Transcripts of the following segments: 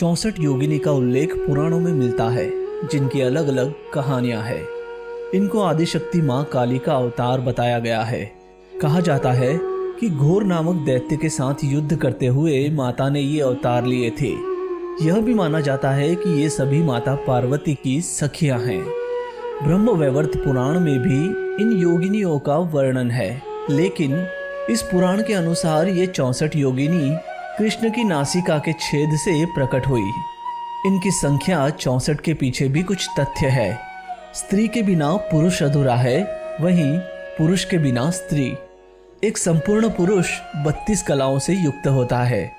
64 योगिनी का उल्लेख पुराणों में मिलता है, जिनकी अलग अलग कहानियां हैं। इनको आदिशक्ति मां काली का अवतार बताया गया है। कहा जाता है कि घोर नामक दैत्य के साथ युद्ध करते हुए माता ने ये अवतार लिए थे। यह भी माना जाता है कि ये सभी माता पार्वती की सखियां हैं। ब्रह्म वैवर्त पुराण में भी इन योगिनियों का वर्णन है, लेकिन इस पुराण के अनुसार ये 64 योगिनी कृष्ण की नासिका के छेद से प्रकट हुई। इनकी संख्या 64 के पीछे भी कुछ तथ्य है। स्त्री के बिना पुरुष अधूरा है, वहीं पुरुष के बिना स्त्री। एक संपूर्ण पुरुष 32 कलाओं से युक्त होता है,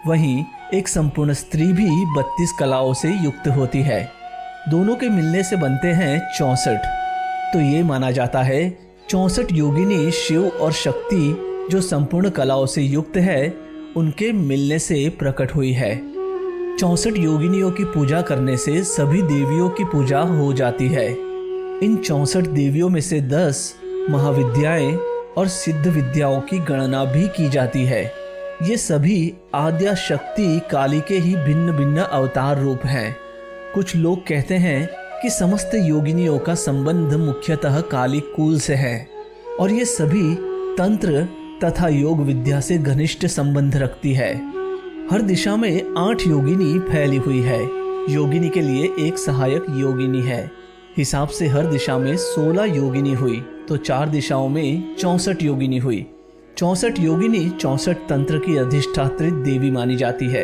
वहीं एक संपूर्ण स्त्री भी 32 कलाओं से युक्त होती है। दोनों के मिलने से बनते हैं 64। तो ये माना जाता है 64 योगिनी शिव और शक्ति जो संपूर्ण कलाओं से युक्त है, उनके मिलने से प्रकट हुई है। 64 योगिनियों की पूजा करने से सभी देवियों की पूजा हो जाती है। इन 64 देवियों में से 10 महाविद्याएं और सिद्ध विद्याओं की गणना भी की जाती है। ये सभी आद्या शक्ति काली के ही भिन्न भिन्न अवतार रूप हैं। कुछ लोग कहते हैं कि समस्त योगिनियों का संबंध मुख्यतः काली कुल से है और ये सभी तंत्र तथा योग विद्या से घनिष्ठ संबंध रखती है। हर दिशा में 8 योगिनी फैली हुई है। योगिनी के लिए एक सहायक योगिनी है। हिसाब से हर दिशा में 16 योगिनी हुई, तो 4 दिशाओं में 64 योगिनी हुई। 64 योगिनी 64 तंत्र की अधिष्ठात्री देवी मानी जाती है।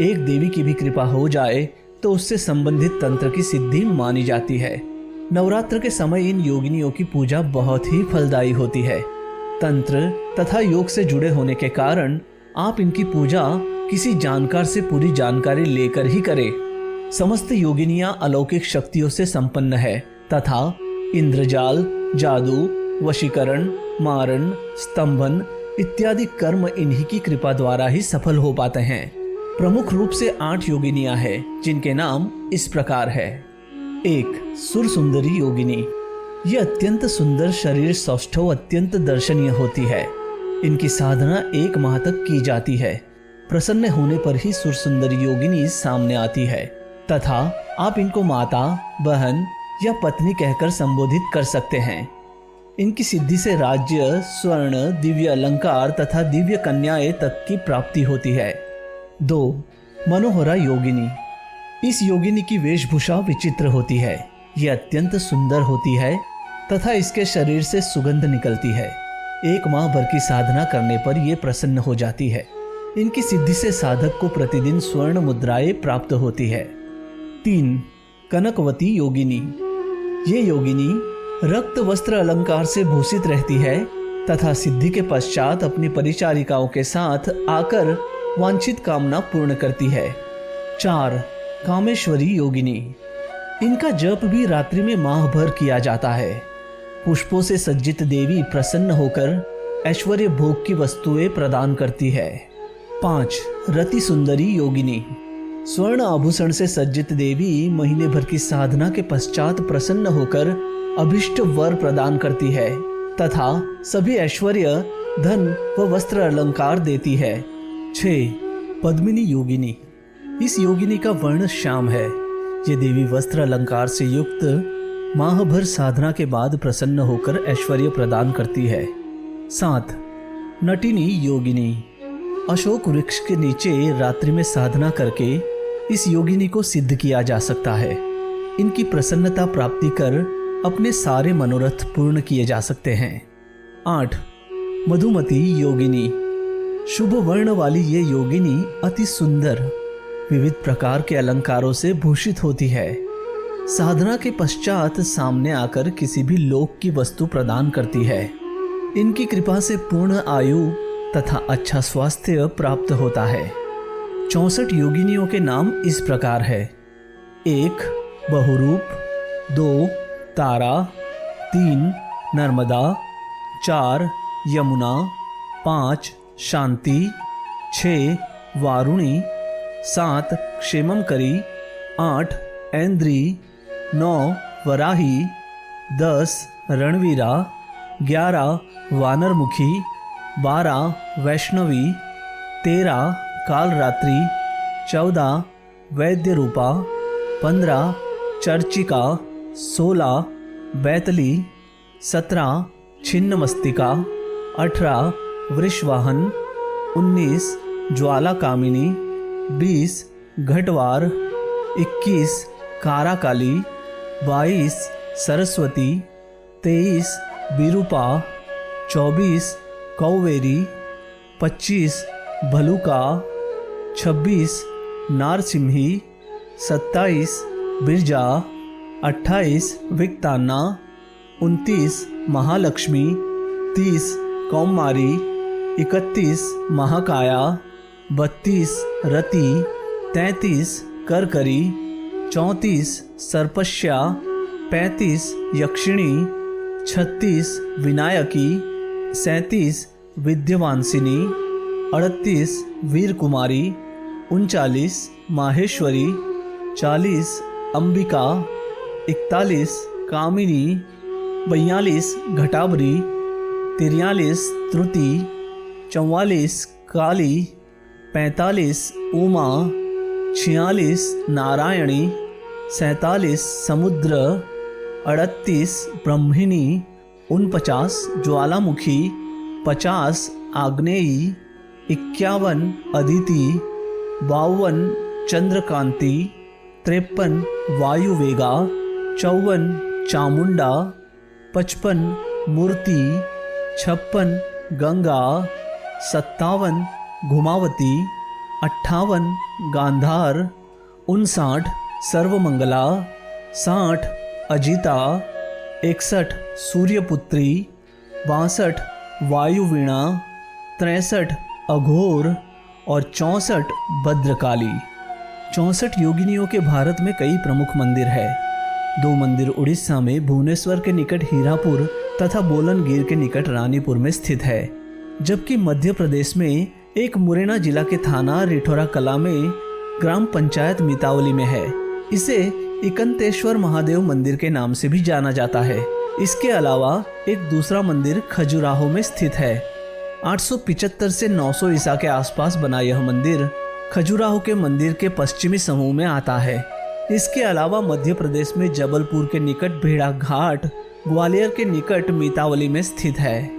एक देवी की भी कृपा हो जाए तो उससे संबंधित तंत्र की सिद्धि मानी जाती है। नवरात्र के समय इन योगिनियों की पूजा बहुत ही फलदायी होती है। तंत्र तथा योग से जुड़े होने के कारण आप इनकी पूजा किसी जानकार से पूरी जानकारी लेकर ही करें। समस्त योगिनियां अलौकिक शक्तियों से संपन्न है तथा इंद्रजाल, जादू, वशीकरण, मारण, स्तंभन इत्यादि कर्म इन्हीं की कृपा द्वारा ही सफल हो पाते हैं। प्रमुख रूप से 8 योगिनियां हैं, जिनके नाम इस प्रकार है। 1. सुर सुंदरी योगिनी। ये अत्यंत सुंदर शरीर सौष्ठव अत्यंत दर्शनीय होती है। इनकी साधना 1 माह तक की जाती है। प्रसन्न होने पर ही सुर सुंदरी योगिनी सामने आती है तथा आप इनको माता, बहन या पत्नी कहकर संबोधित कर सकते हैं। इनकी सिद्धि से राज्य, स्वर्ण, दिव्य अलंकार तथा दिव्य कन्याएं तक की प्राप्ति होती है। 2. मनोहरा योगिनी। इस योगिनी की वेशभूषा विचित्र होती है। यह अत्यंत सुंदर होती है तथा इसके शरीर से सुगंध निकलती है। 1 माह भर की साधना करने पर यह प्रसन्न हो जाती है। इनकी सिद्धि से साधक को प्रतिदिन स्वर्ण मुद्राएं प्राप्त होती है। 3. कनकवती योगिनी। ये योगिनी रक्त वस्त्र अलंकार से भूषित रहती है तथा सिद्धि के पश्चात अपनी परिचारिकाओं के साथ आकर वांछित कामना पूर्ण करती है। 4. कामेश्वरी योगिनी। इनका जप भी रात्रि में माह भर किया जाता है। पुष्पों से सज्जित देवी प्रसन्न होकर ऐश्वर्य भोग की वस्तुएं प्रदान करती है। 5. रति सुंदरी योगिनी। स्वर्ण आभूषण से सज्जित देवी महीने भर की साधना के पश्चात प्रसन्न होकर अभिष्ट वर प्रदान करती है तथा सभी ऐश्वर्य, धन व वस्त्र अलंकार देती है। 6. पद्मिनी योगिनी। इस योगिनी का वर्ण श्याम है। ये देवी वस्त्र अलंकार से युक्त माह भर साधना के बाद प्रसन्न होकर ऐश्वर्य प्रदान करती है। 7. नटिनी योगिनी। अशोक वृक्ष के नीचे रात्रि में साधना करके इस योगिनी को सिद्ध किया जा सकता है। इनकी प्रसन्नता प्राप्ति कर अपने सारे मनोरथ पूर्ण किए जा सकते हैं। 8. मधुमती योगिनी। शुभ वर्ण वाली ये योगिनी अति सुंदर विविध प्रकार के अलंकारों से भूषित होती है। साधना के पश्चात सामने आकर किसी भी लोक की वस्तु प्रदान करती है। इनकी कृपा से पूर्ण आयु तथा अच्छा स्वास्थ्य प्राप्त होता है। 64 योगिनियों के नाम इस प्रकार है। 1. बहुरूप। 2. तारा। 3. नर्मदा। 4. यमुना। 5. शांति। 6. वारुणी। 7. क्षेमंकरी। 8. ऐन्द्री। 9. वराही। 10. रणवीरा। 11. वानरमुखी। 12. वैष्णवी। 13. कालरात्रि। 14. वैद्य रूपा, 15 चर्चिका, 16 बैतली, 17 छिन्नमस्तिका, 18 वृषवाहन, 19 ज्वाला कामिनी, 20 घटवार, 21 काराकाली, 22 सरस्वती, 23 विरूपा, 24 कौवेरी, 25 भलुका, 26 नारसिम्ही, 27 बिरजा, 28 विक्ताना, 29 महालक्ष्मी, 30 कौमारी, 31 महाकाया, 32 रति, 33 करकरी, 34 सर्पश्या, 35 यक्षिणी, 36 विनायकी, 37 विद्यवांसिनी, 38 वीरकुमारी, 39 माहेश्वरी, 40 अंबिका, 41 कामिनी, 42 घटावरी, 43 त्रुति, 44 काली, 45 उमा, 46 नारायणी, 47 समुद्र, 38 ब्रह्मिणी, 49 ज्वालामुखी, 50 आग्नेयी, 51 अदिति, 52 चंद्रकांति, 53 वायुवेगा, 54 चामुंडा, 55 मूर्ति, 56 गंगा, 57 घुमावती, 58 गांधार, 59 सर्वमंगला, 60 अजिता, 61 सूर्यपुत्री, 62 वायुवीणा, 63 अघोर और 64 भद्रकाली। 64 योगिनियों के भारत में कई प्रमुख मंदिर है। 2 मंदिर उड़ीसा में भुवनेश्वर के निकट हीरापुर तथा बोलनगिर के निकट रानीपुर में स्थित है, जबकि मध्य प्रदेश में एक मुरैना जिला के थाना रिठौरा कला में ग्राम पंचायत मितावली में है। इसे इकंतेश्वर महादेव मंदिर के नाम से भी जाना जाता है। इसके अलावा एक दूसरा मंदिर खजुराहो में स्थित है। 875 से 900 ईसा के आसपास बना यह मंदिर खजुराहो के मंदिर के पश्चिमी समूह में आता है। इसके अलावा मध्य प्रदेश में जबलपुर के निकट भेड़ा घाट, ग्वालियर के निकट मितावली में स्थित है।